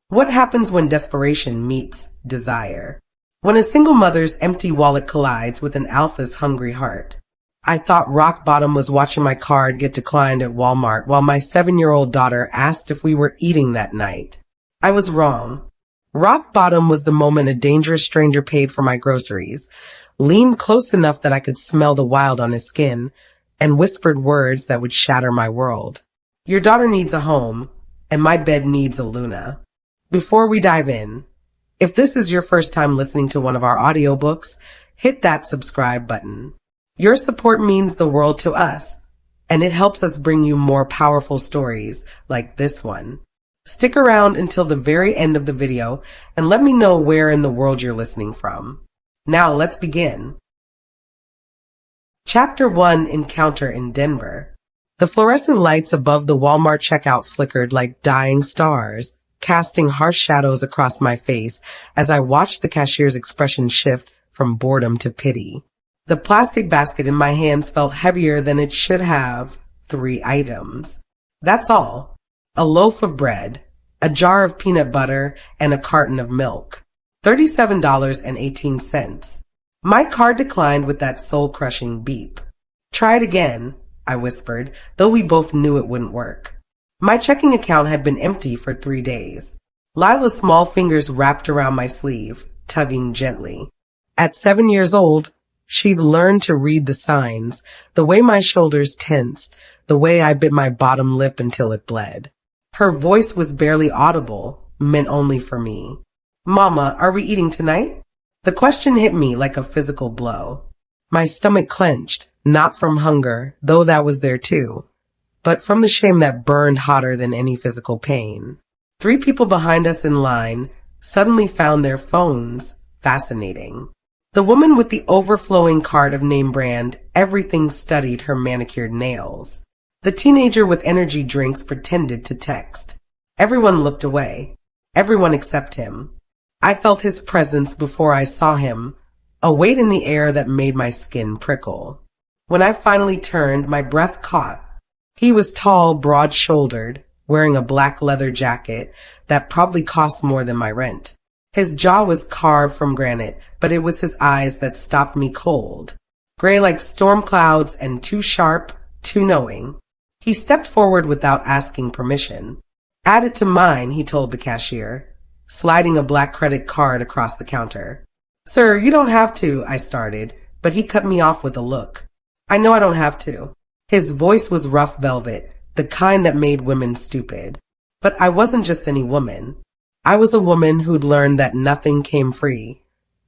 What happens when desperation meets desire? When a single mother's empty wallet collides with an alpha's hungry heart. I thought rock bottom was watching my card get declined at Walmart while my 7-year-old daughter asked if we were eating that night. I was wrong. Rock bottom was the moment a dangerous stranger paid for my groceries, leaned close enough that I could smell the wild on his skin, and whispered words that would shatter my world. Your daughter needs a home, and my bed needs a Luna. Before we dive in, if this is your first time listening to one of our audiobooks, hit that subscribe button. Your support means the world to us, and it helps us bring you more powerful stories like this one. Stick around until the very end of the video and let me know where in the world you're listening from. Now let's begin. Chapter 1: Encounter in Denver. The fluorescent lights above the Walmart checkout flickered like dying stars, casting harsh shadows across my face as I watched the cashier's expression shift from boredom to pity. The plastic basket in my hands felt heavier than it should have. 3 items. That's all. A loaf of bread, a jar of peanut butter, and a carton of milk. $37.18. My card declined with that soul-crushing beep. Try it again, I whispered, though we both knew it wouldn't work. My checking account had been empty for 3 days. Lila's small fingers wrapped around my sleeve, tugging gently. At 7 years old, she'd learned to read the signs, the way my shoulders tensed, the way I bit my bottom lip until it bled. Her voice was barely audible, meant only for me. Mama, are we eating tonight? The question hit me like a physical blow. My stomach clenched, not from hunger, though that was there too, but from the shame that burned hotter than any physical pain. 3 people behind us in line suddenly found their phones fascinating. The woman with the overflowing cart of name brand, everything studied her manicured nails. The teenager with energy drinks pretended to text. Everyone looked away. Everyone except him. I felt his presence before I saw him, a weight in the air that made my skin prickle. When I finally turned, my breath caught. He was tall, broad-shouldered, wearing a black leather jacket that probably cost more than my rent. His jaw was carved from granite, but it was his eyes that stopped me cold. Gray like storm clouds and too sharp, too knowing. He stepped forward without asking permission. Add it to mine, he told the cashier, sliding a black credit card across the counter. Sir, you don't have to, I started, but he cut me off with a look. I know I don't have to. His voice was rough velvet, the kind that made women stupid. But I wasn't just any woman. I was a woman who'd learned that nothing came free,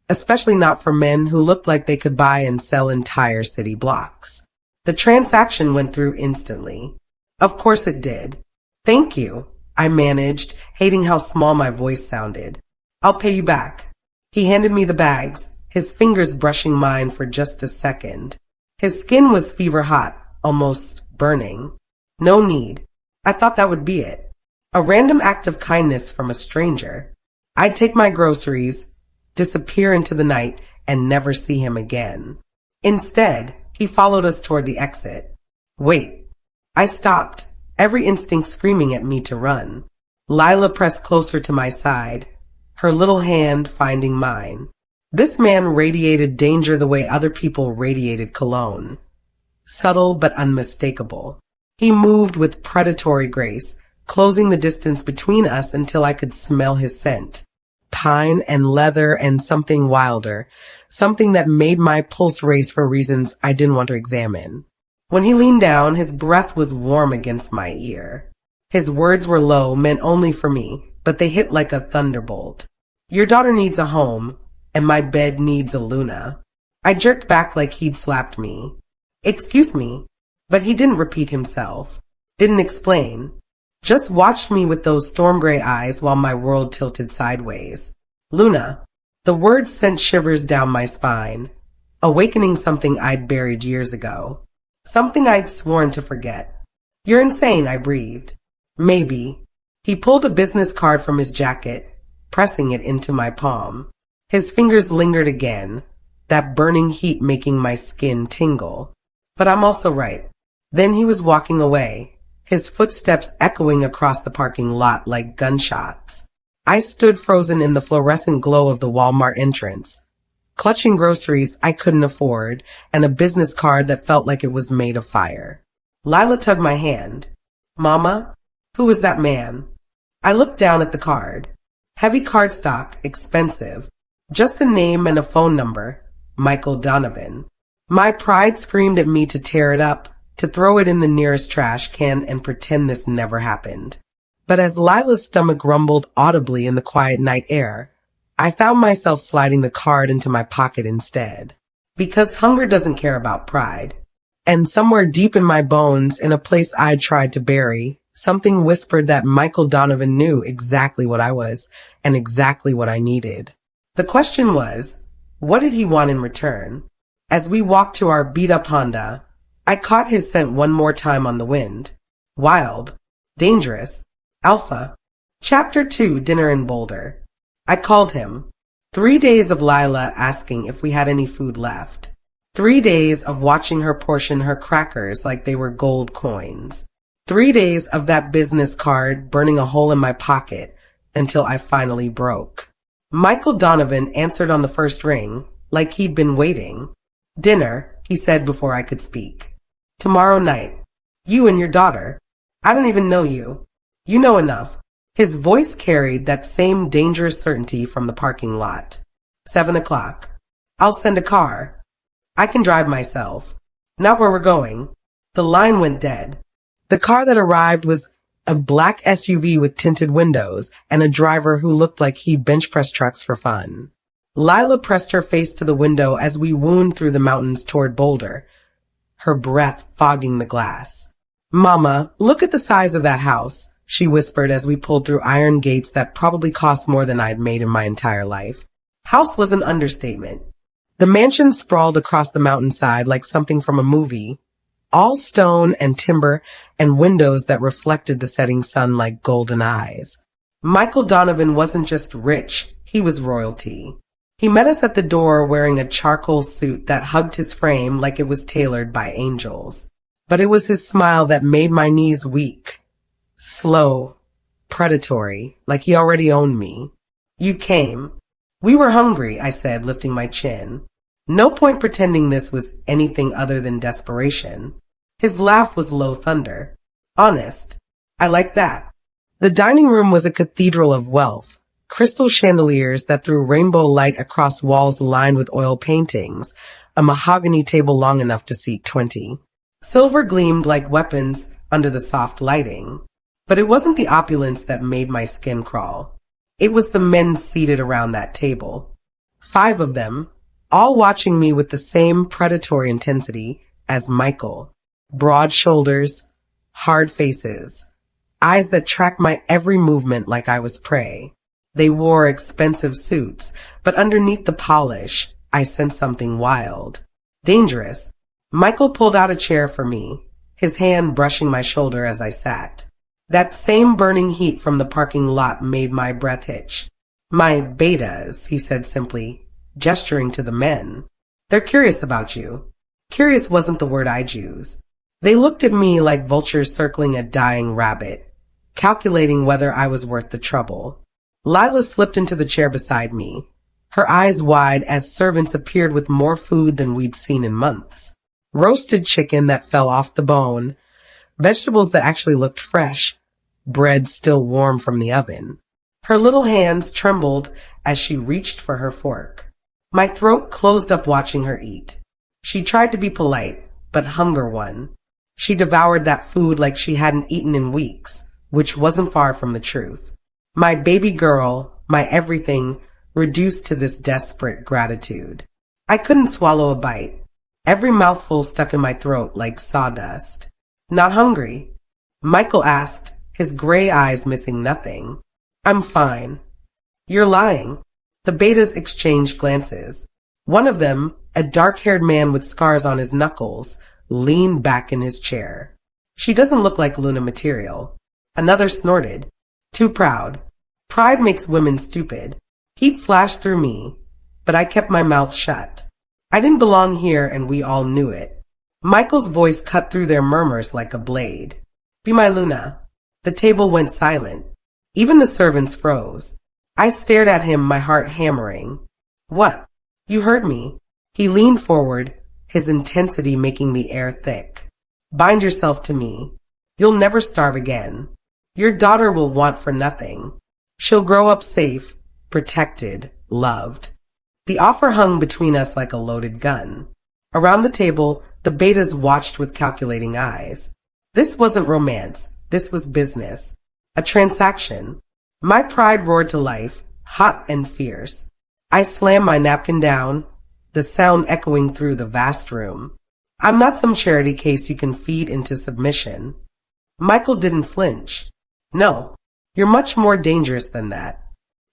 especially not for men who looked like they could buy and sell entire city blocks. The transaction went through instantly. Of course it did. Thank you, I managed, hating how small my voice sounded. I'll pay you back. He handed me the bags, his fingers brushing mine for just a second. His skin was fever hot, almost burning. No need. I thought that would be it. A random act of kindness from a stranger. I'd take my groceries, disappear into the night, and never see him again. Instead, he followed us toward the exit. Wait. I stopped, every instinct screaming at me to run. Lila pressed closer to my side, her little hand finding mine. This man radiated danger the way other people radiated cologne. Subtle but unmistakable. He moved with predatory grace, closing the distance between us until I could smell his scent. Pine and leather and something wilder, something that made my pulse race for reasons I didn't want to examine. When he leaned down, his breath was warm against my ear. His words were low, meant only for me, but they hit like a thunderbolt. Your daughter needs a home, and my bed needs a Luna. I jerked back like he'd slapped me. Excuse me, but he didn't repeat himself, didn't explain. Just watched me with those storm gray eyes while my world tilted sideways. Luna. The words sent shivers down my spine, awakening something I'd buried years ago. Something I'd sworn to forget. You're insane, I breathed. Maybe. He pulled a business card from his jacket, pressing it into my palm. His fingers lingered again, that burning heat making my skin tingle. But I'm also right. Then he was walking away, his footsteps echoing across the parking lot like gunshots. I stood frozen in the fluorescent glow of the Walmart entrance, clutching groceries I couldn't afford and a business card that felt like it was made of fire. Lila tugged my hand. Mama? Who was that man? I looked down at the card. Heavy cardstock, expensive. Just a name and a phone number. Michael Donovan. My pride screamed at me to tear it up, to throw it in the nearest trash can and pretend this never happened. But as Lila's stomach rumbled audibly in the quiet night air, I found myself sliding the card into my pocket instead. Because hunger doesn't care about pride. And somewhere deep in my bones, in a place I'd tried to bury, something whispered that Michael Donovan knew exactly what I was and exactly what I needed. The question was, what did he want in return? As we walked to our beat-up Honda, I caught his scent one more time on the wind. Wild. Dangerous. Alpha. Chapter 2, Dinner in Boulder. I called him. 3 days of Lila asking if we had any food left. 3 days of watching her portion her crackers like they were gold coins. 3 days of that business card burning a hole in my pocket until I finally broke. Michael Donovan answered on the first ring, like he'd been waiting. Dinner, he said before I could speak. Tomorrow night. You and your daughter. I don't even know you. You know enough. His voice carried that same dangerous certainty from the parking lot. 7 o'clock. I'll send a car. I can drive myself. Not where we're going. The line went dead. The car that arrived was a black SUV with tinted windows and a driver who looked like he bench pressed trucks for fun. Lila pressed her face to the window as we wound through the mountains toward Boulder, her breath fogging the glass. Mama, look at the size of that house, she whispered as we pulled through iron gates that probably cost more than I'd made in my entire life. House was an understatement. The mansion sprawled across the mountainside like something from a movie, all stone and timber and windows that reflected the setting sun like golden eyes. Michael Donovan wasn't just rich, he was royalty. He met us at the door wearing a charcoal suit that hugged his frame like it was tailored by angels. But it was his smile that made my knees weak. Slow, predatory, like he already owned me. You came. We were hungry, I said, lifting my chin. No point pretending this was anything other than desperation. His laugh was low thunder. Honest. I like that. The dining room was a cathedral of wealth. Crystal chandeliers that threw rainbow light across walls lined with oil paintings, a mahogany table long enough to seat 20. Silver gleamed like weapons under the soft lighting. But it wasn't the opulence that made my skin crawl. It was the men seated around that table. 5 of them, all watching me with the same predatory intensity as Michael. Broad shoulders, hard faces, eyes that tracked my every movement like I was prey. They wore expensive suits, but underneath the polish, I sensed something wild. Dangerous. Michael pulled out a chair for me, his hand brushing my shoulder as I sat. That same burning heat from the parking lot made my breath hitch. My betas, he said simply, gesturing to the men. They're curious about you. Curious wasn't the word I'd use. They looked at me like vultures circling a dying rabbit, calculating whether I was worth the trouble. Lila slipped into the chair beside me, her eyes wide as servants appeared with more food than we'd seen in months. Roasted chicken that fell off the bone, vegetables that actually looked fresh, bread still warm from the oven. Her little hands trembled as she reached for her fork. My throat closed up watching her eat. She tried to be polite, but hunger won. She devoured that food like she hadn't eaten in weeks, which wasn't far from the truth. My baby girl, my everything, reduced to this desperate gratitude. I couldn't swallow a bite. Every mouthful stuck in my throat like sawdust. Not hungry? Michael asked, his gray eyes missing nothing. I'm fine. You're lying. The betas exchanged glances. One of them, a dark-haired man with scars on his knuckles, leaned back in his chair. She doesn't look like Luna material. Another snorted. Too proud. Pride makes women stupid. Heat flashed through me, but I kept my mouth shut. I didn't belong here and we all knew it. Michael's voice cut through their murmurs like a blade. Be my Luna. The table went silent. Even the servants froze. I stared at him, my heart hammering. What? You heard me. He leaned forward, his intensity making the air thick. Bind yourself to me. You'll never starve again. Your daughter will want for nothing. She'll grow up safe, protected, loved. The offer hung between us like a loaded gun. Around the table, the betas watched with calculating eyes. This wasn't romance. This was business. A transaction. My pride roared to life, hot and fierce. I slammed my napkin down, the sound echoing through the vast room. I'm not some charity case you can feed into submission. Michael didn't flinch. No, you're much more dangerous than that.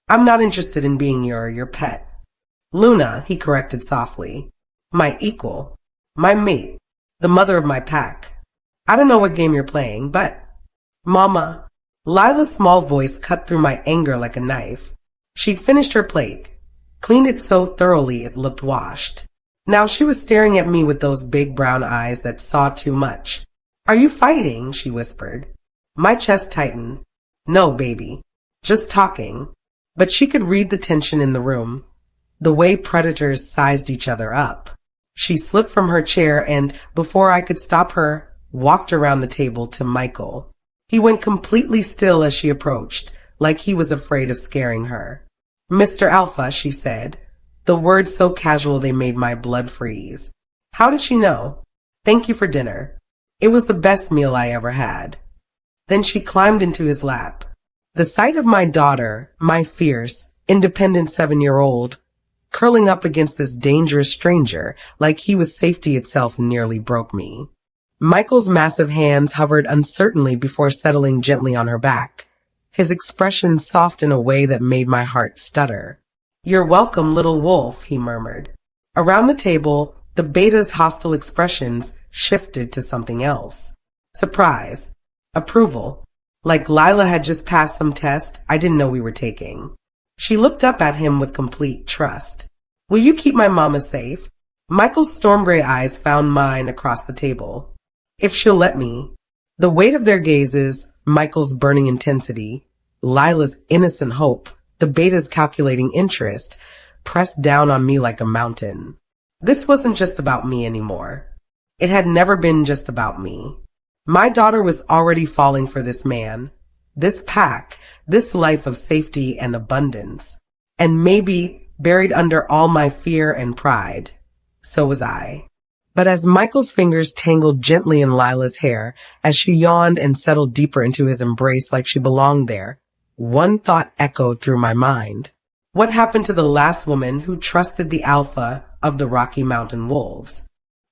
I'm not interested in being your pet. Luna, he corrected softly. My equal. My mate. The mother of my pack. I don't know what game you're playing, but... Mama. Lila's small voice cut through my anger like a knife. She'd finished her plate, cleaned it so thoroughly it looked washed. Now she was staring at me with those big brown eyes that saw too much. Are you fighting? She whispered. My chest tightened. No, baby. Just talking. But she could read the tension in the room, the way predators sized each other up. She slipped from her chair and, before I could stop her, walked around the table to Michael. He went completely still as she approached, like he was afraid of scaring her. Mr. Alpha, she said, the words so casual they made my blood freeze. How did she know? Thank you for dinner. It was the best meal I ever had. Then she climbed into his lap. The sight of my daughter, my fierce, independent 7-year-old, curling up against this dangerous stranger like he was safety itself nearly broke me. Michael's massive hands hovered uncertainly before settling gently on her back, his expression soft in a way that made my heart stutter. You're welcome, little wolf, he murmured. Around the table, the beta's hostile expressions shifted to something else. Surprise. Approval. Like Lila had just passed some test I didn't know we were taking. She looked up at him with complete trust. Will you keep my mama safe? Michael's storm gray eyes found mine across the table. If she'll let me. The weight of their gazes, Michael's burning intensity, Lila's innocent hope, the beta's calculating interest, pressed down on me like a mountain. This wasn't just about me anymore. It had never been just about me. My daughter was already falling for this man, this pack, this life of safety and abundance. And maybe, buried under all my fear and pride, so was I. But as Michael's fingers tangled gently in Lila's hair, as she yawned and settled deeper into his embrace like she belonged there, one thought echoed through my mind. What happened to the last woman who trusted the alpha of the Rocky Mountain Wolves?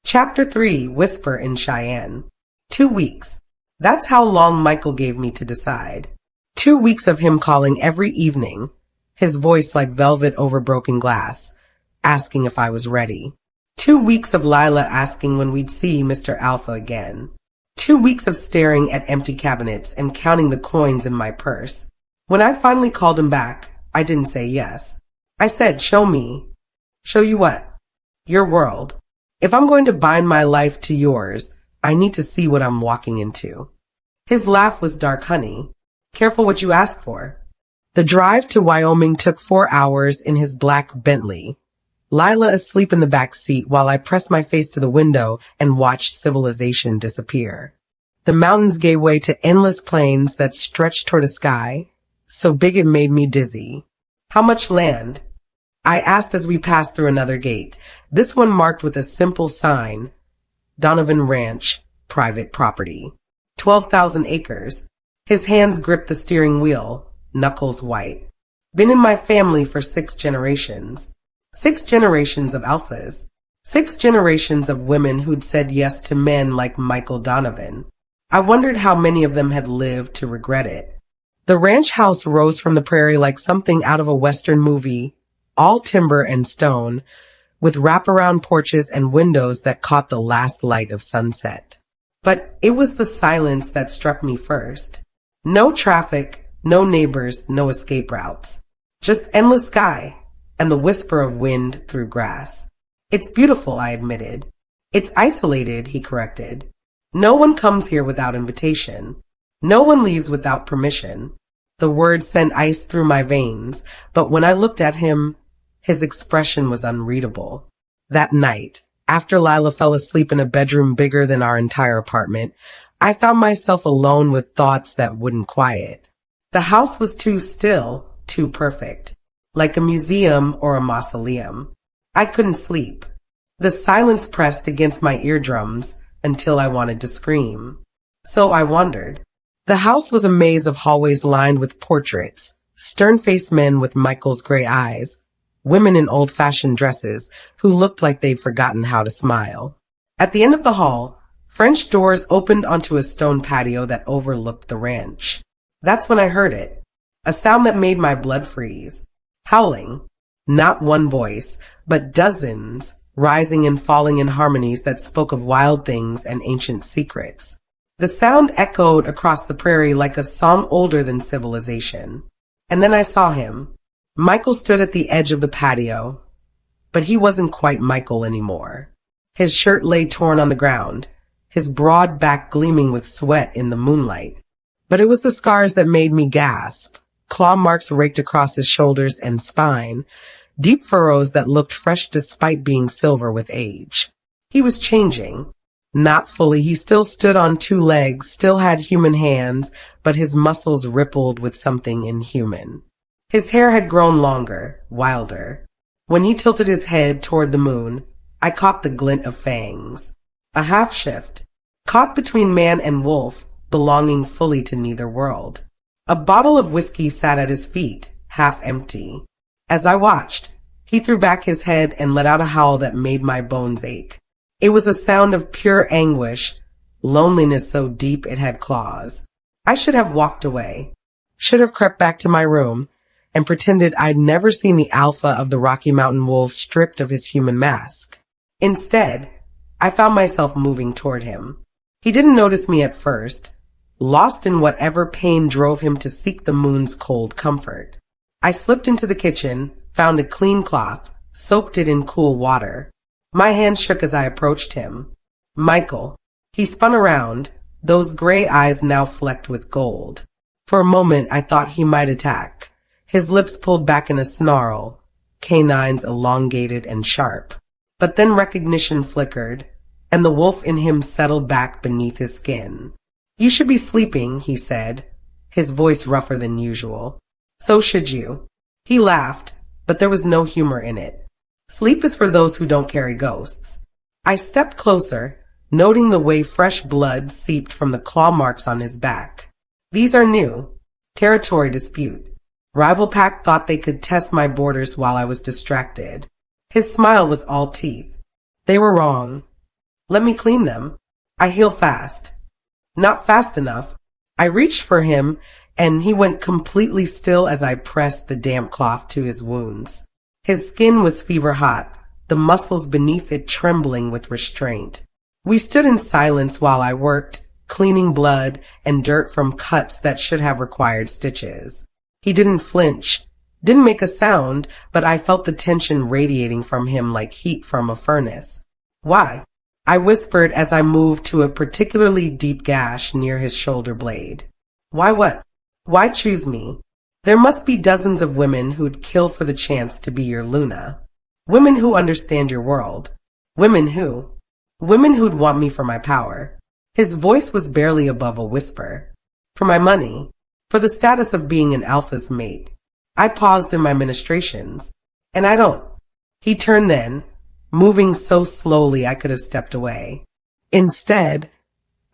Chapter 3, Whisper in Cheyenne. 2 weeks. That's how long Michael gave me to decide. 2 weeks of him calling every evening, his voice like velvet over broken glass, asking if I was ready. 2 weeks of Lila asking when we'd see Mr. Alpha again. 2 weeks of staring at empty cabinets and counting the coins in my purse. When I finally called him back, I didn't say yes. I said, show me. Show you what? Your world. If I'm going to bind my life to yours, I need to see what I'm walking into. His laugh was dark honey. Careful what you ask for. The drive to Wyoming took 4 hours in his black Bentley. Lila asleep in the back seat while I pressed my face to the window and watched civilization disappear. The mountains gave way to endless plains that stretched toward a sky, so big it made me dizzy. How much land? I asked as we passed through another gate, this one marked with a simple sign, Donovan Ranch, private property. 12,000 acres. His hands gripped the steering wheel, knuckles white. Been in my family for 6 generations. 6 generations of alphas. 6 generations of women who'd said yes to men like Michael Donovan. I wondered how many of them had lived to regret it. The ranch house rose from the prairie like something out of a Western movie, all timber and stone, with wraparound porches and windows that caught the last light of sunset. But it was the silence that struck me first. No traffic, no neighbors, no escape routes. Just endless sky and the whisper of wind through grass. It's beautiful, I admitted. It's isolated, he corrected. No one comes here without invitation. No one leaves without permission. The words sent ice through my veins, but when I looked at him, his expression was unreadable. That night, after Lila fell asleep in a bedroom bigger than our entire apartment, I found myself alone with thoughts that wouldn't quiet. The house was too still, too perfect, like a museum or a mausoleum. I couldn't sleep. The silence pressed against my eardrums until I wanted to scream. So I wandered. The house was a maze of hallways lined with portraits, stern-faced men with Michael's gray eyes, women in old-fashioned dresses who looked like they'd forgotten how to smile. At the end of the hall, French doors opened onto a stone patio that overlooked the ranch. That's when I heard it, a sound that made my blood freeze. Howling. Not one voice, but dozens, rising and falling in harmonies that spoke of wild things and ancient secrets. The sound echoed across the prairie like a song older than civilization. And then I saw him. Michael stood at the edge of the patio, but he wasn't quite Michael anymore. His shirt lay torn on the ground, his broad back gleaming with sweat in the moonlight. But it was the scars that made me gasp. Claw marks raked across his shoulders and spine, deep furrows that looked fresh despite being silver with age. He was changing. Not fully. He still stood on two legs, still had human hands, but his muscles rippled with something inhuman. His hair had grown longer, wilder. When he tilted his head toward the moon, I caught the glint of fangs. A half shift, caught between man and wolf, belonging fully to neither world. A bottle of whiskey sat at his feet, half empty. As I watched, he threw back his head and let out a howl that made my bones ache. It was a sound of pure anguish, loneliness so deep it had claws. I should have walked away, should have crept back to my room, and pretended I'd never seen the alpha of the Rocky Mountain wolf stripped of his human mask. Instead, I found myself moving toward him. He didn't notice me at first, lost in whatever pain drove him to seek the moon's cold comfort. I slipped into the kitchen, found a clean cloth, soaked it in cool water. My hand shook as I approached him. Michael. He spun around, those gray eyes now flecked with gold. For a moment, I thought he might attack. His lips pulled back in a snarl, canines elongated and sharp. But then recognition flickered, and the wolf in him settled back beneath his skin. You should be sleeping, he said, his voice rougher than usual. So should you. He laughed, but there was no humor in it. Sleep is for those who don't carry ghosts. I stepped closer, noting the way fresh blood seeped from the claw marks on his back. These are new. Territory dispute. Rival pack thought they could test my borders while I was distracted. His smile was all teeth. They were wrong. Let me clean them. I heal fast. Not fast enough. I reached for him, and he went completely still as I pressed the damp cloth to his wounds. His skin was fever hot, the muscles beneath it trembling with restraint. We stood in silence while I worked, cleaning blood and dirt from cuts that should have required stitches. He didn't flinch, didn't make a sound, but I felt the tension radiating from him like heat from a furnace. Why? I whispered as I moved to a particularly deep gash near his shoulder blade. Why what? Why choose me? There must be dozens of women who'd kill for the chance to be your Luna. Women who understand your world. Women who'd want me for my power. His voice was barely above a whisper. For my money. For the status of being an alpha's mate. I paused in my ministrations. And I don't. He turned then, moving so slowly I could have stepped away. Instead,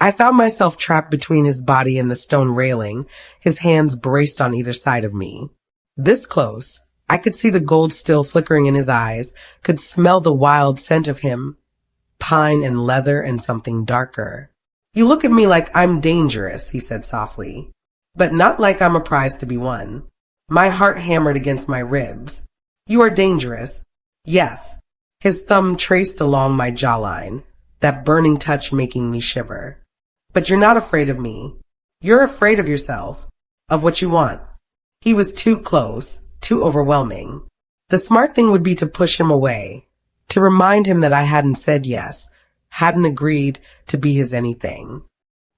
I found myself trapped between his body and the stone railing, his hands braced on either side of me. This close, I could see the gold still flickering in his eyes, could smell the wild scent of him, pine and leather and something darker. You look at me like I'm dangerous, he said softly, but not like I'm a prize to be won. My heart hammered against my ribs. You are dangerous. Yes. His thumb traced along my jawline, that burning touch making me shiver. But you're not afraid of me. You're afraid of yourself, of what you want. He was too close, too overwhelming. The smart thing would be to push him away, to remind him that I hadn't said yes, hadn't agreed to be his anything.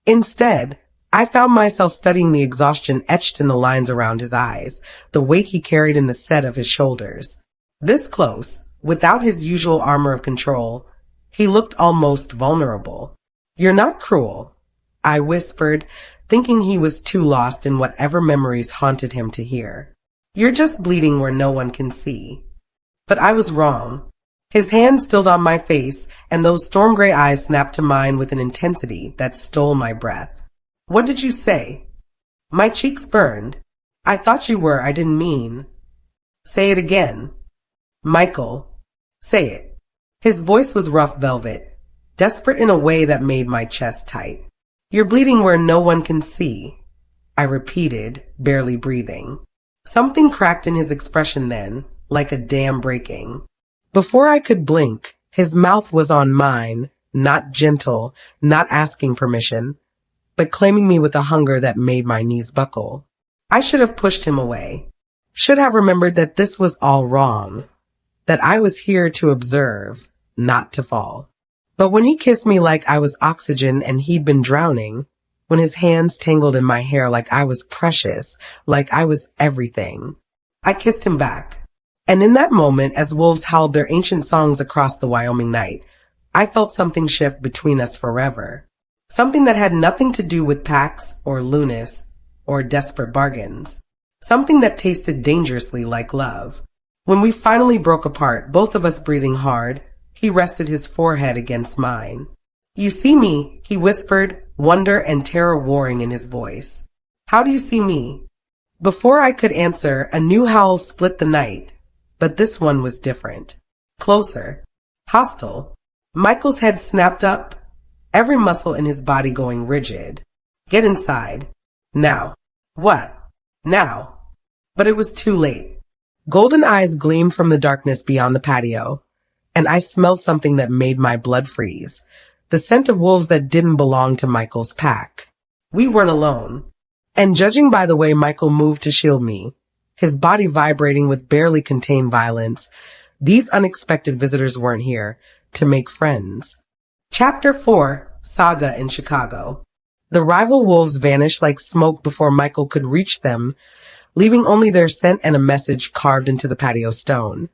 Instead, I found myself studying the exhaustion etched in the lines around his eyes, the weight he carried in the set of his shoulders. This close, without his usual armor of control, he looked almost vulnerable. "You're not cruel," I whispered, thinking he was too lost in whatever memories haunted him to hear. "You're just bleeding where no one can see." But I was wrong. His hand stilled on my face, and those storm gray eyes snapped to mine with an intensity that stole my breath. "What did you say?" My cheeks burned. "I thought you were. I didn't mean." "Say it again." "Michael, say it." His voice was rough velvet, desperate in a way that made my chest tight. "You're bleeding where no one can see," I repeated, barely breathing. Something cracked in his expression then, like a dam breaking. Before I could blink, his mouth was on mine, not gentle, not asking permission, but claiming me with a hunger that made my knees buckle. I should have pushed him away. Should have remembered that this was all wrong, that I was here to observe, not to fall. But when he kissed me like I was oxygen and he'd been drowning, when his hands tangled in my hair like I was precious, like I was everything, I kissed him back. And in that moment, as wolves howled their ancient songs across the Wyoming night, I felt something shift between us forever. Something that had nothing to do with packs or Lunas or desperate bargains. Something that tasted dangerously like love. When we finally broke apart, both of us breathing hard, he rested his forehead against mine. "You see me," he whispered, wonder and terror warring in his voice. "How do you see me?" Before I could answer, a new howl split the night, but this one was different. Closer. Hostile. Michael's head snapped up, every muscle in his body going rigid. "Get inside. Now." "What?" "Now." But it was too late. Golden eyes gleamed from the darkness beyond the patio, and I smelled something that made my blood freeze. The scent of wolves that didn't belong to Michael's pack. We weren't alone. And judging by the way Michael moved to shield me, his body vibrating with barely contained violence, these unexpected visitors weren't here to make friends. Chapter 4, Saga in Chicago. The rival wolves vanished like smoke before Michael could reach them, leaving only their scent and a message carved into the patio stone.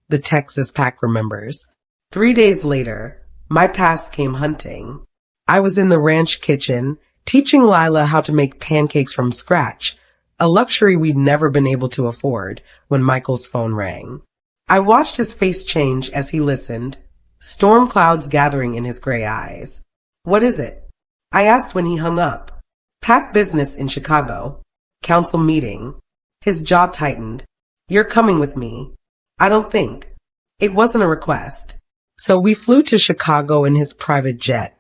The Texas pack remembers. 3 days later, my past came hunting. I was in the ranch kitchen, teaching Lila how to make pancakes from scratch, a luxury we'd never been able to afford, when Michael's phone rang. I watched his face change as he listened, storm clouds gathering in his gray eyes. "What is it?" I asked when he hung up. "Pack business in Chicago. Council meeting." His jaw tightened. "You're coming with me." "I don't think." It wasn't a request. So we flew to Chicago in his private jet.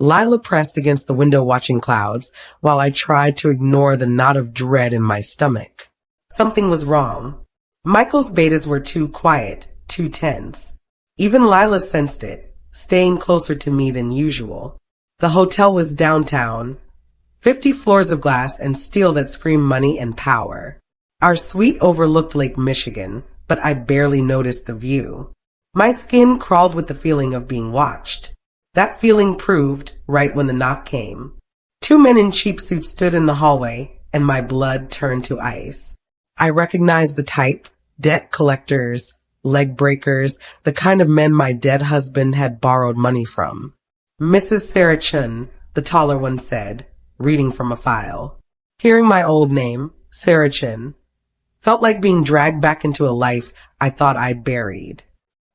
Lila pressed against the window watching clouds, while I tried to ignore the knot of dread in my stomach. Something was wrong. Michael's betas were too quiet, too tense. Even Lila sensed it, staying closer to me than usual. The hotel was downtown, 50 floors of glass and steel that screamed money and power. Our suite overlooked Lake Michigan, but I barely noticed the view. My skin crawled with the feeling of being watched. That feeling proved right when the knock came. 2 men in cheap suits stood in the hallway, and my blood turned to ice. I recognized the type, debt collectors, leg breakers, the kind of men my dead husband had borrowed money from. "Mrs. Sarah Chun," the taller one said, reading from a file. Hearing my old name, Sarah Chun, felt like being dragged back into a life I thought I'd buried.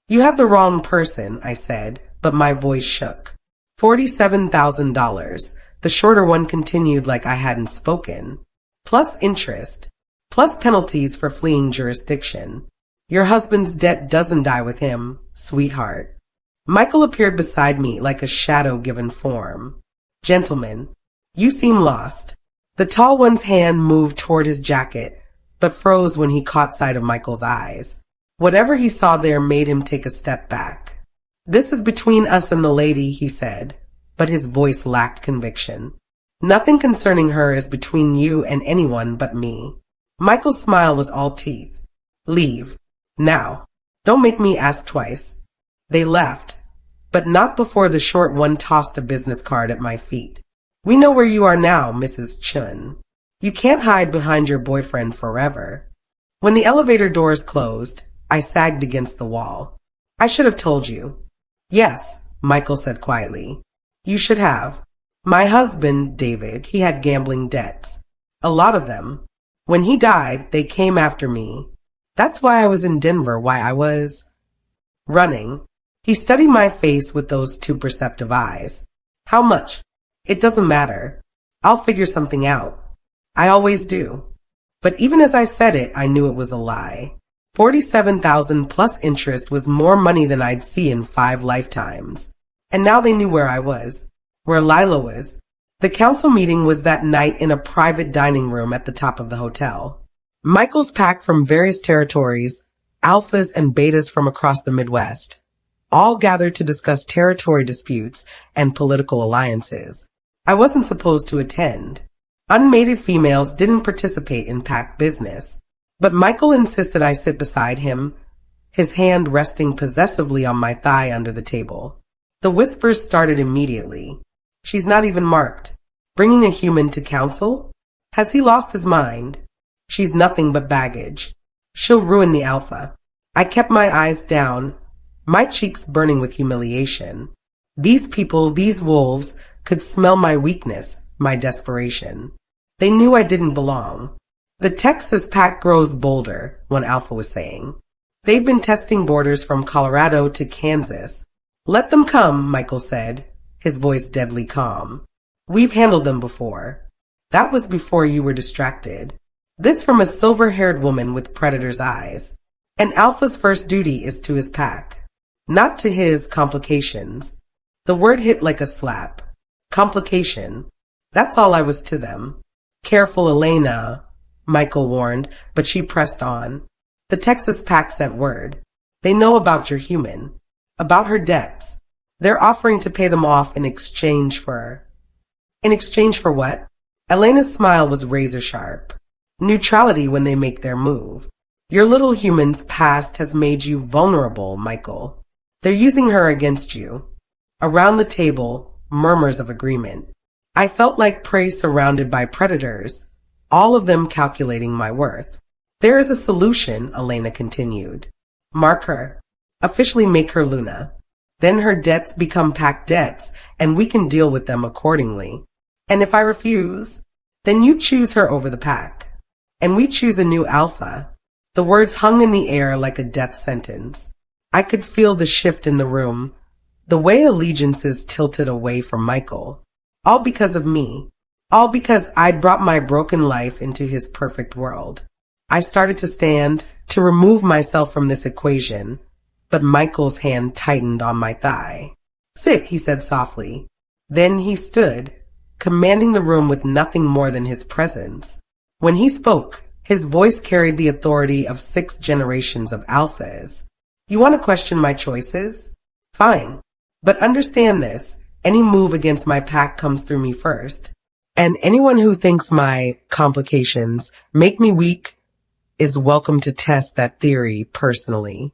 "You have the wrong person," I said, but my voice shook. $47,000. The shorter one continued like I hadn't spoken. "Plus interest. Plus penalties for fleeing jurisdiction. Your husband's debt doesn't die with him, sweetheart." Michael appeared beside me like a shadow given form. "Gentlemen, you seem lost." The tall one's hand moved toward his jacket, but froze when he caught sight of Michael's eyes. Whatever he saw there made him take a step back. "This is between us and the lady," he said, but his voice lacked conviction. "Nothing concerning her is between you and anyone but me." Michael's smile was all teeth. "Leave. Now. Don't make me ask twice." They left, but not before the short one tossed a business card at my feet. We know where you are now, Mrs. Chun. You can't hide behind your boyfriend forever. When the elevator doors closed, I sagged against the wall. I should have told you. Yes, Michael said quietly. You should have. My husband, David, he had gambling debts. A lot of them. When he died, they came after me. That's why I was in Denver, why I was running. He studied my face with those two perceptive eyes. How much? It doesn't matter. I'll figure something out. I always do. But even as I said it, I knew it was a lie. 47,000 plus interest was more money than I'd see in 5 lifetimes. And now they knew where I was, where Lila was. The council meeting was that night in a private dining room at the top of the hotel. Michael's pack from various territories, alphas and betas from across the Midwest, all gathered to discuss territory disputes and political alliances. I wasn't supposed to attend. Unmated females didn't participate in pack business, but Michael insisted I sit beside him, his hand resting possessively on my thigh under the table. The whispers started immediately. She's not even marked. Bringing a human to council? Has he lost his mind? She's nothing but baggage. She'll ruin the alpha. I kept my eyes down, my cheeks burning with humiliation. These people, these wolves, could smell my weakness, my desperation. They knew I didn't belong. The Texas pack grows bolder, one alpha was saying. They've been testing borders from Colorado to Kansas. Let them come, Michael said, his voice deadly calm. We've handled them before. That was before you were distracted. This from a silver-haired woman with predator's eyes. An alpha's first duty is to his pack, not to his complications. The word hit like a slap. Complication. That's all I was to them. Careful, Elena, Michael warned, but she pressed on. The Texas pack sent word. They know about your human, about her debts. They're offering to pay them off in exchange for... In exchange for what? Elena's smile was razor sharp. Neutrality when they make their move. Your little human's past has made you vulnerable, Michael. They're using her against you. Around the table, murmurs of agreement. I felt like prey surrounded by predators, all of them calculating my worth. There is a solution, Elena continued. Mark her. Officially make her Luna. Then her debts become pack debts, and we can deal with them accordingly. And if I refuse, then you choose her over the pack. And we choose a new alpha. The words hung in the air like a death sentence. I could feel the shift in the room, the way allegiances tilted away from Michael. All because of me. All because I'd brought my broken life into his perfect world. I started to stand, to remove myself from this equation, but Michael's hand tightened on my thigh. Sit, he said softly. Then he stood, commanding the room with nothing more than his presence. When he spoke, his voice carried the authority of 6 generations of alphas. You want to question my choices? Fine. But understand this, any move against my pack comes through me first. And anyone who thinks my complications make me weak is welcome to test that theory personally.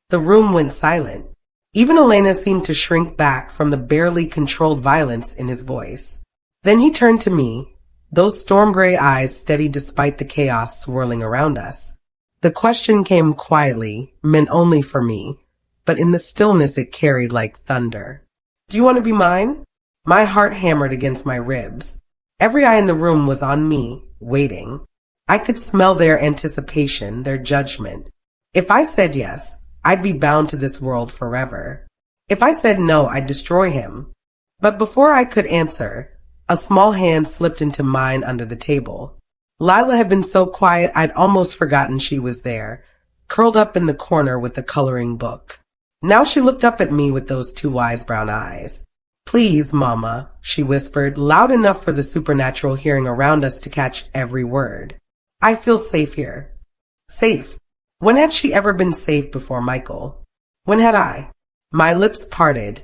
The room went silent. Even Elena seemed to shrink back from the barely controlled violence in his voice. Then he turned to me, those storm gray eyes steady despite the chaos swirling around us. The question came quietly, meant only for me, but in the stillness it carried like thunder. Do you want to be mine? My heart hammered against my ribs. Every eye in the room was on me, waiting. I could smell their anticipation, their judgment. If I said yes, I'd be bound to this world forever. If I said no, I'd destroy him. But before I could answer, a small hand slipped into mine under the table. Lila had been so quiet I'd almost forgotten she was there, curled up in the corner with a coloring book. Now she looked up at me with those 2 wise brown eyes. Please, Mama, she whispered, loud enough for the supernatural hearing around us to catch every word. I feel safe here. Safe. When had she ever been safe before Michael? When had I? My lips parted,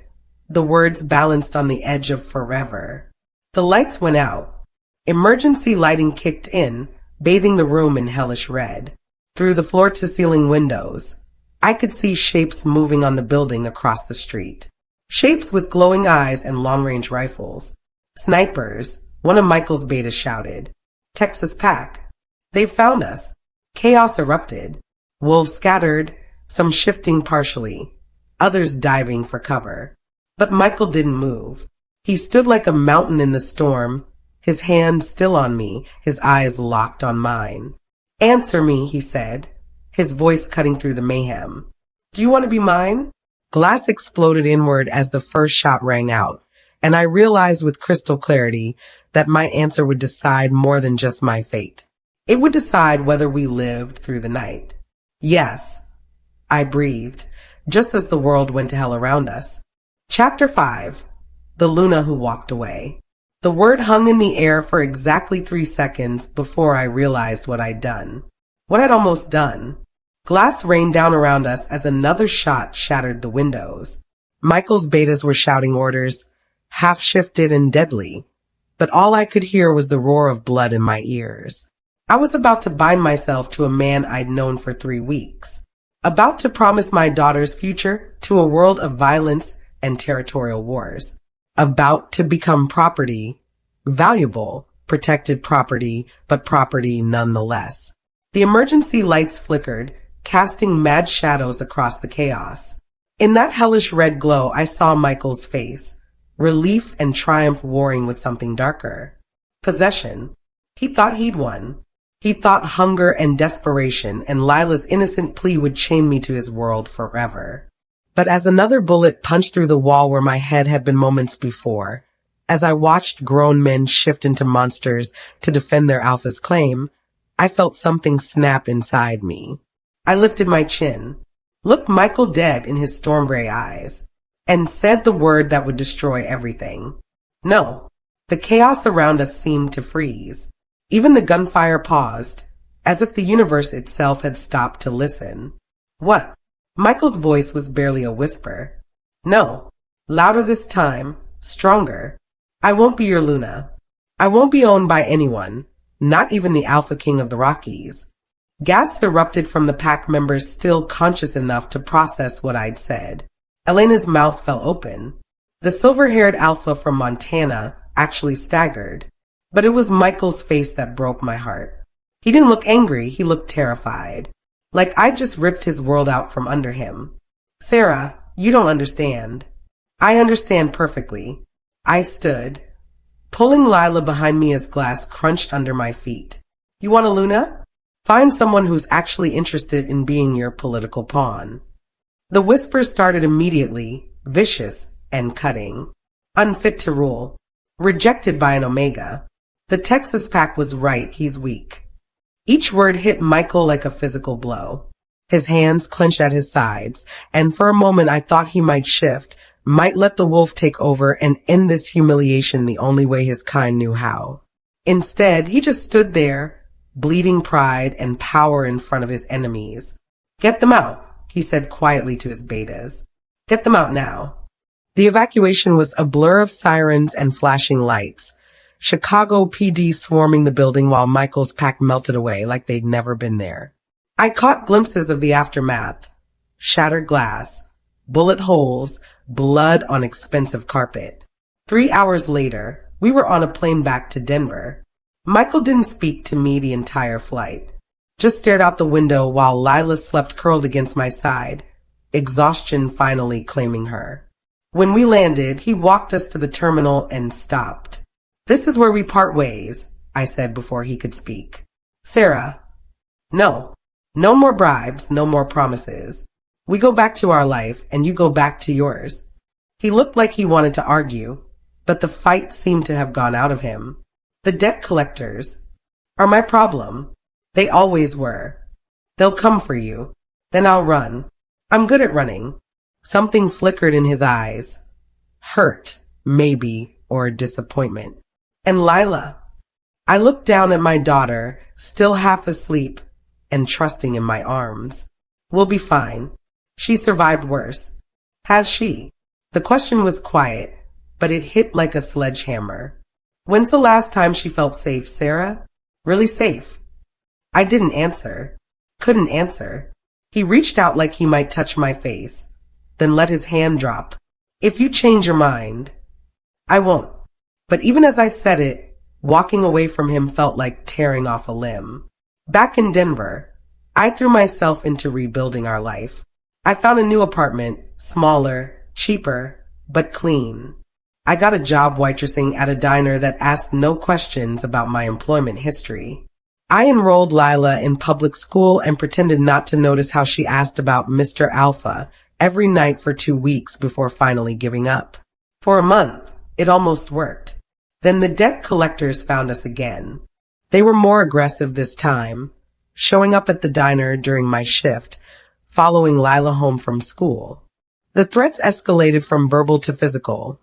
the words balanced on the edge of forever. The lights went out. Emergency lighting kicked in, bathing the room in hellish red. Through the floor-to-ceiling windows, I could see shapes moving on the building across the street. Shapes with glowing eyes and long-range rifles. Snipers, one of Michael's betas shouted. Texas pack. They've found us. Chaos erupted. Wolves scattered, some shifting partially, others diving for cover. But Michael didn't move. He stood like a mountain in the storm, his hand still on me, his eyes locked on mine. Answer me, he said, his voice cutting through the mayhem. Do you want to be mine? Glass exploded inward as the first shot rang out, and I realized with crystal clarity that my answer would decide more than just my fate. It would decide whether we lived through the night. Yes, I breathed, just as the world went to hell around us. Chapter 5. The Luna Who Walked Away. The word hung in the air for exactly 3 seconds before I realized what I'd done. What I'd almost done. Glass rained down around us as another shot shattered the windows. Michael's betas were shouting orders, half-shifted and deadly, but all I could hear was the roar of blood in my ears. I was about to bind myself to a man I'd known for 3 weeks, about to promise my daughter's future to a world of violence and territorial wars, about to become property, valuable, protected property, but property nonetheless. The emergency lights flickered, casting mad shadows across the chaos. In that hellish red glow, I saw Michael's face, relief and triumph warring with something darker. Possession. He thought he'd won. He thought hunger and desperation and Lila's innocent plea would chain me to his world forever. But as another bullet punched through the wall where my head had been moments before, as I watched grown men shift into monsters to defend their alpha's claim, I felt something snap inside me. I lifted my chin, looked Michael dead in his storm gray eyes, and said the word that would destroy everything. No. The chaos around us seemed to freeze. Even the gunfire paused, as if the universe itself had stopped to listen. What? Michael's voice was barely a whisper. No. Louder this time, stronger. I won't be your Luna. I won't be owned by anyone, not even the Alpha King of the Rockies. Gasps erupted from the pack members still conscious enough to process what I'd said. Elena's mouth fell open. The silver-haired Alpha from Montana actually staggered. But it was Michael's face that broke my heart. He didn't look angry, he looked terrified. Like I'd just ripped his world out from under him. Sarah, you don't understand. I understand perfectly. I stood, pulling Lila behind me as glass crunched under my feet. You want a Luna? Find someone who's actually interested in being your political pawn. The whispers started immediately, vicious and cutting. Unfit to rule. Rejected by an Omega. The Texas pack was right, he's weak. Each word hit Michael like a physical blow. His hands clenched at his sides, and for a moment I thought he might shift, might let the wolf take over and end this humiliation the only way his kind knew how. Instead, he just stood there, bleeding pride and power in front of his enemies. Get them out, he said quietly to his betas. Get them out now. The evacuation was a blur of sirens and flashing lights. Chicago PD swarming the building while Michael's pack melted away like they'd never been there. I caught glimpses of the aftermath. Shattered glass, bullet holes, blood on expensive carpet. 3 hours later, we were on a plane back to Denver. Michael didn't speak to me the entire flight, just stared out the window while Lila slept curled against my side, exhaustion finally claiming her. When we landed, he walked us to the terminal and stopped. This is where we part ways, I said before he could speak. Sarah. No. No more bribes, no more promises. We go back to our life, and you go back to yours. He looked like he wanted to argue, but the fight seemed to have gone out of him. The debt collectors are my problem. They always were. They'll come for you. Then I'll run. I'm good at running. Something flickered in his eyes. Hurt, maybe, or disappointment. And Lila. I looked down at my daughter, still half asleep, and trusting in my arms. We'll be fine. She survived worse. Has she? The question was quiet, but it hit like a sledgehammer. When's the last time she felt safe, Sarah? Really safe? I didn't answer. Couldn't answer. He reached out like he might touch my face, then let his hand drop. If you change your mind. I won't. But even as I said it, walking away from him felt like tearing off a limb. Back in Denver, I threw myself into rebuilding our life. I found a new apartment, smaller, cheaper, but clean. I got a job waitressing at a diner that asked no questions about my employment history. I enrolled Lila in public school and pretended not to notice how she asked about Mr. Alpha every night for 2 weeks before finally giving up. For a month, it almost worked. Then the debt collectors found us again. They were more aggressive this time, showing up at the diner during my shift, following Lila home from school. The threats escalated from verbal to physical.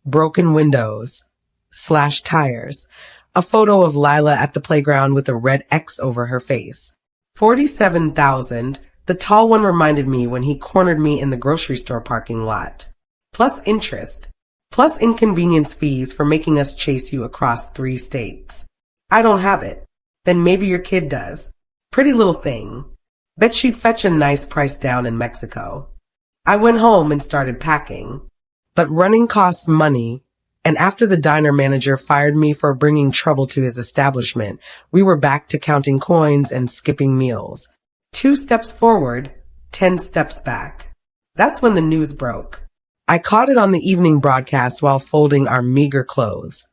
Broken windows, slashed tires, a photo of Lila at the playground with a red X over her face. 47,000, the tall one reminded me when he cornered me in the grocery store parking lot. Plus interest, plus inconvenience fees for making us chase you across 3 states. I don't have it. Then maybe your kid does. Pretty little thing. Bet she'd fetch a nice price down in Mexico. I went home and started packing. But running costs money, and after the diner manager fired me for bringing trouble to his establishment, we were back to counting coins and skipping meals. 2 steps forward, 10 steps back. That's when the news broke. I caught it on the evening broadcast while folding our meager clothes.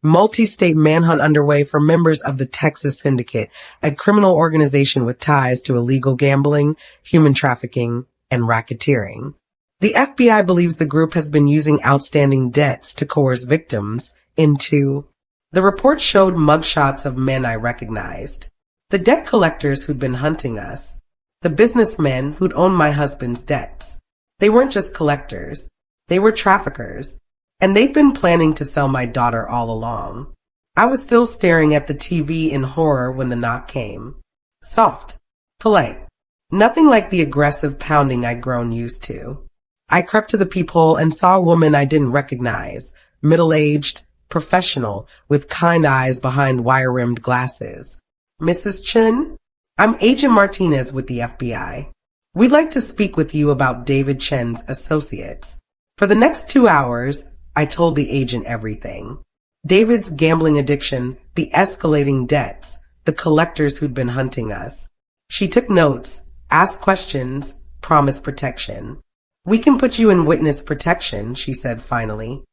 Multi-state manhunt underway for members of the Texas Syndicate, a criminal organization with ties to illegal gambling, human trafficking, and racketeering. The FBI believes the group has been using outstanding debts to coerce victims into... The report showed mugshots of men I recognized. The debt collectors who'd been hunting us. The businessmen who'd owned my husband's debts. They weren't just collectors. They were traffickers. And they'd been planning to sell my daughter all along. I was still staring at the TV in horror when the knock came. Soft. Polite. Nothing like the aggressive pounding I'd grown used to. I crept to the peephole and saw a woman I didn't recognize, middle-aged, professional, with kind eyes behind wire-rimmed glasses. Mrs. Chen? I'm Agent Martinez with the FBI. We'd like to speak with you about David Chen's associates. For the next 2 hours, I told the agent everything. David's gambling addiction, the escalating debts, the collectors who'd been hunting us. She took notes, asked questions, promised protection. We can put you in witness protection, she said finally.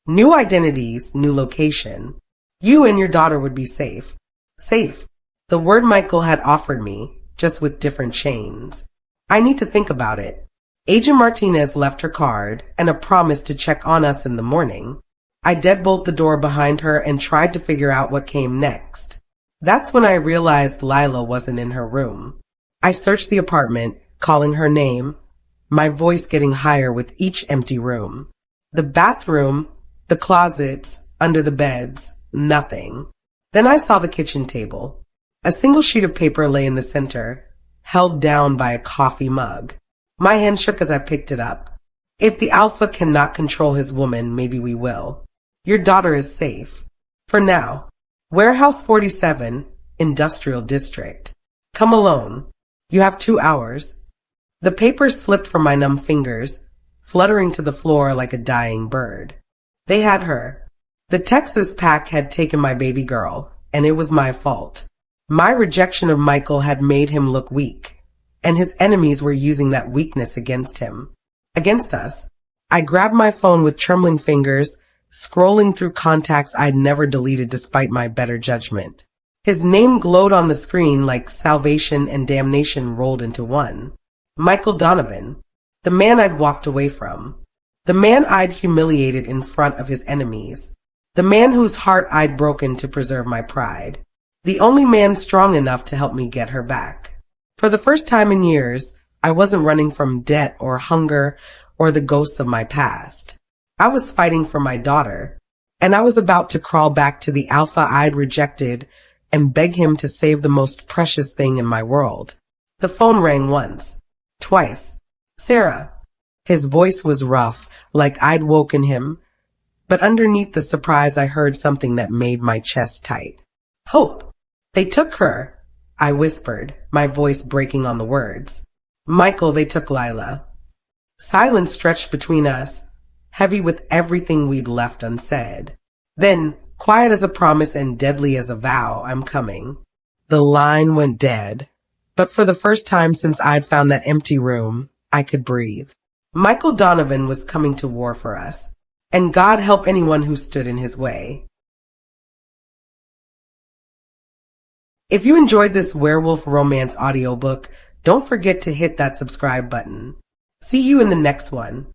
New identities, new location. You and your daughter would be safe. Safe. The word Michael had offered me, just with different chains. I need to think about it. Agent Martinez left her card and a promise to check on us in the morning. I deadbolt the door behind her and tried to figure out what came next. That's when I realized Lila wasn't in her room. I searched the apartment, calling her name, my voice getting higher with each empty room. The bathroom, the closets, under the beds, nothing. Then I saw the kitchen table. A single sheet of paper lay in the center, held down by a coffee mug. My hand shook as I picked it up. If the alpha cannot control his woman, maybe we will. Your daughter is safe. For now. Warehouse 47, Industrial District. Come alone. You have 2 hours. The paper slipped from my numb fingers, fluttering to the floor like a dying bird. They had her. The Texas pack had taken my baby girl, and it was my fault. My rejection of Michael had made him look weak, and his enemies were using that weakness against him. Against us. I grabbed my phone with trembling fingers, scrolling through contacts I'd never deleted despite my better judgment. His name glowed on the screen like salvation and damnation rolled into one. Michael Donovan, the man I'd walked away from, the man I'd humiliated in front of his enemies, the man whose heart I'd broken to preserve my pride, the only man strong enough to help me get her back. For the first time in years, I wasn't running from debt or hunger or the ghosts of my past. I was fighting for my daughter, and I was about to crawl back to the alpha I'd rejected and beg him to save the most precious thing in my world. The phone rang once. Twice. Sarah. His voice was rough, like I'd woken him, but underneath the surprise I heard something that made my chest tight. Hope. They took her, I whispered, my voice breaking on the words. Michael, they took Lila. Silence stretched between us, heavy with everything we'd left unsaid. Then, quiet as a promise and deadly as a vow, I'm coming. The line went dead. But for the first time since I'd found that empty room, I could breathe. Michael Donovan was coming to war for us, and God help anyone who stood in his way. If you enjoyed this werewolf romance audiobook, don't forget to hit that subscribe button. See you in the next one.